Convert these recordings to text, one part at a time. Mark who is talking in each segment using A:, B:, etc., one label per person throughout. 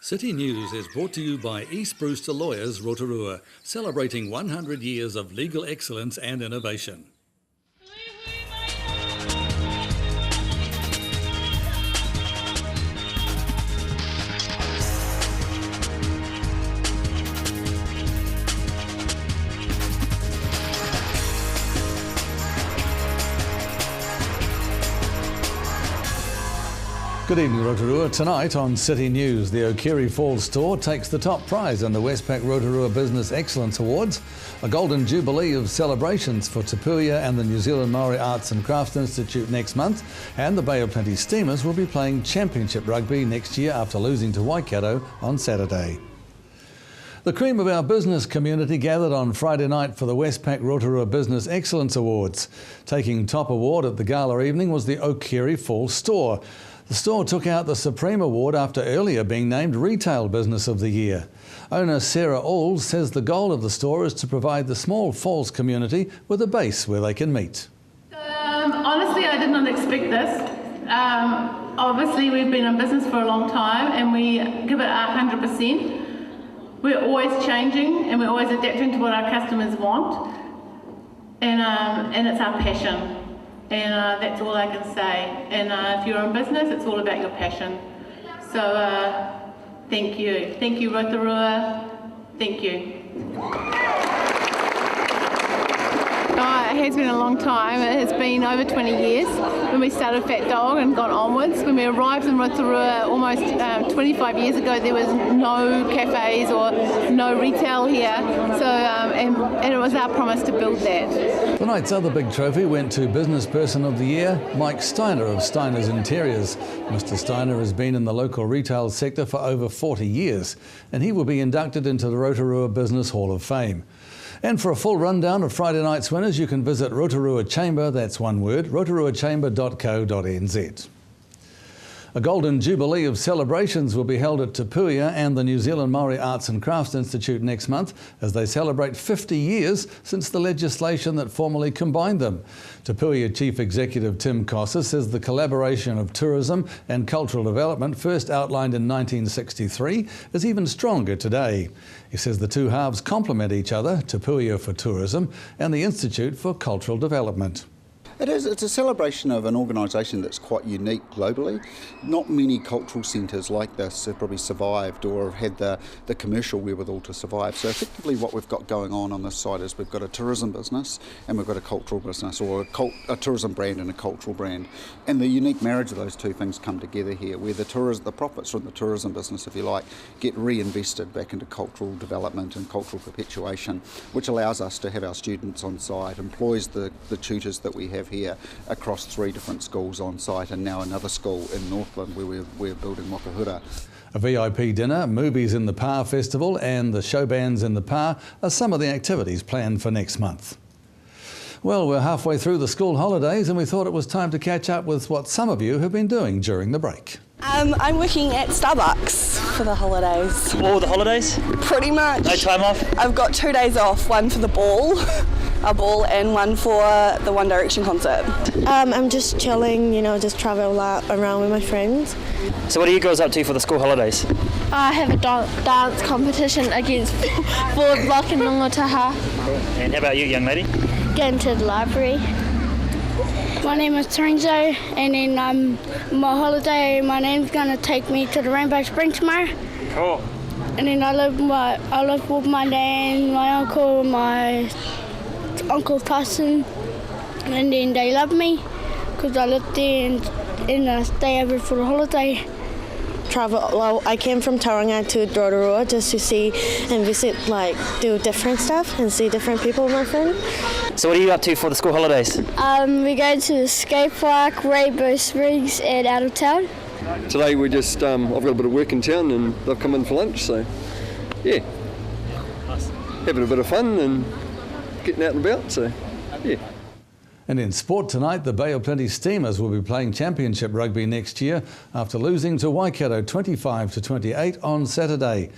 A: City News is brought to you by East Brewster Lawyers Rotorua, celebrating 100 years of legal excellence and innovation. Good evening, Rotorua. Tonight on City News, the O'Kerry Falls store takes the top prize in the Westpac Rotorua Business Excellence Awards, a golden jubilee of celebrations for Te Puia and the New Zealand Maori Arts and Crafts Institute next month, and the Bay of Plenty Steamers will be playing championship rugby next year after losing to Waikato on Saturday. The cream of our business community gathered on Friday night for the Westpac Rotorua Business Excellence Awards. Taking top award at the gala evening was the O'Kerry Falls store. The store took out the Supreme Award after earlier being named Retail Business of the Year. Owner Sarah Alls says the goal of the store is to provide the small Falls community with a base where they can meet.
B: Honestly, I did not expect this. Obviously, we've been in business for a long time and we give it 100%. We're always changing and we're always adapting to what our customers want, and it's our passion. And that's all I can say. And if you're in business, it's all about your passion. So thank you. Thank you, Rotorua. Thank you. It has been a long time. It has been over 20 years when we started Fat Dog and gone onwards. When we arrived in Rotorua almost 25 years ago, there was no cafes or no retail here. So, and it was our promise to build that.
A: Tonight's other big trophy went to Business Person of the Year, Mike Steiner of Steiner's Interiors. Mr. Steiner has been in the local retail sector for over 40 years, and he will be inducted into the Rotorua Business Hall of Fame. And for a full rundown of Friday night's winners, you can visit Rotorua Chamber, that's one word, rotoruachamber.co.nz. A golden jubilee of celebrations will be held at Te Puia and the New Zealand Maori Arts and Crafts Institute next month as they celebrate 50 years since the legislation that formally combined them. Te Puia Chief Executive Tim Cossa says the collaboration of tourism and cultural development, first outlined in 1963, is even stronger today. He says the two halves complement each other, Te Puia for tourism and the Institute for cultural development.
C: It is. It's a celebration of an organisation that's quite unique globally. Not many cultural centres like this have probably survived or have had the commercial wherewithal to survive. So effectively what we've got going on this side is we've got a tourism business and we've got a cultural business, or a tourism brand and a cultural brand. And the unique marriage of those two things come together here, where the profits from the tourism business, if you like, get reinvested back into cultural development and cultural perpetuation, which allows us to have our students on site, employs the tutors that we have here across 3 different schools on site, and now another school in Northland where we're building Mokuhura.
A: A VIP dinner, movies in the Pa Festival and the show bands in the Pa are some of the activities planned for next month. Well, we're halfway through the school holidays and we thought it was time to catch up with what some of you have been doing during the break.
D: I'm working at Starbucks for the holidays.
E: All the holidays?
D: Pretty much.
E: No time off?
D: I've got 2 days off, one for the ball, and one for the One Direction concert.
F: I'm just chilling, just travel around with my friends.
E: So what are you girls up to for the school holidays?
G: I have a dance competition against Forward Block in Rangataha.
E: And how about you, young lady?
G: Going to the library.
H: My name is Lorenzo, and then my holiday, my name's going to take me to the Rainbow Spring tomorrow.
E: Cool.
H: And then I live with my dad, my uncle, my Uncle Tyson, and then they love me because I live there and I stay over for the holiday.
F: I came from Tauranga to Rotorua just to see and visit, do different stuff and see different people with my friends.
E: So what are you up to for the school holidays?
G: We go to the skate park, Rainbow Springs, and out of town.
I: Today we just, I've got a bit of work in town and they've come in for lunch, so yeah.
E: Nice.
I: Having a bit of fun and getting out and about, so yeah.
A: And in sport tonight, the Bay of Plenty Steamers will be playing championship rugby next year after losing to Waikato 25-28 on Saturday.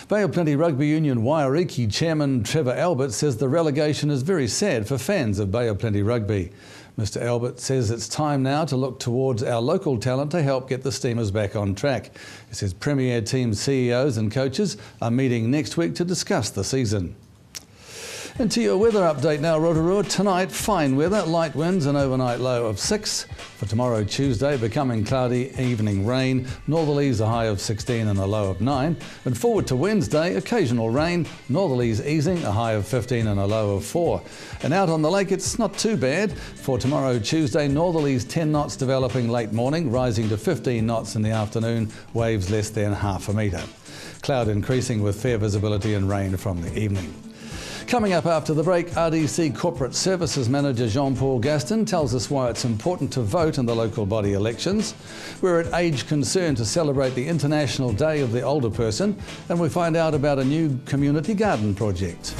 A: Bay of Plenty Rugby Union Wairiki Chairman Trevor Albert says the relegation is very sad for fans of Bay of Plenty Rugby. Mr Albert says it's time now to look towards our local talent to help get the Steamers back on track. He says Premier team CEOs and coaches are meeting next week to discuss the season. And to your weather update now, Rotorua. Tonight, fine weather, light winds and overnight low of 6. For tomorrow, Tuesday, becoming cloudy, evening rain, northerlies a high of 16 and a low of 9. And forward to Wednesday, occasional rain, northerlies easing, a high of 15 and a low of 4. And out on the lake, it's not too bad. For tomorrow, Tuesday, northerlies 10 knots developing late morning, rising to 15 knots in the afternoon, waves less than half a metre. Cloud increasing with fair visibility and rain from the evening. Coming up after the break, RDC Corporate Services Manager Jean-Paul Gaston tells us why it's important to vote in the local body elections. We're at Age Concern to celebrate the International Day of the Older Person, and we find out about a new community garden project.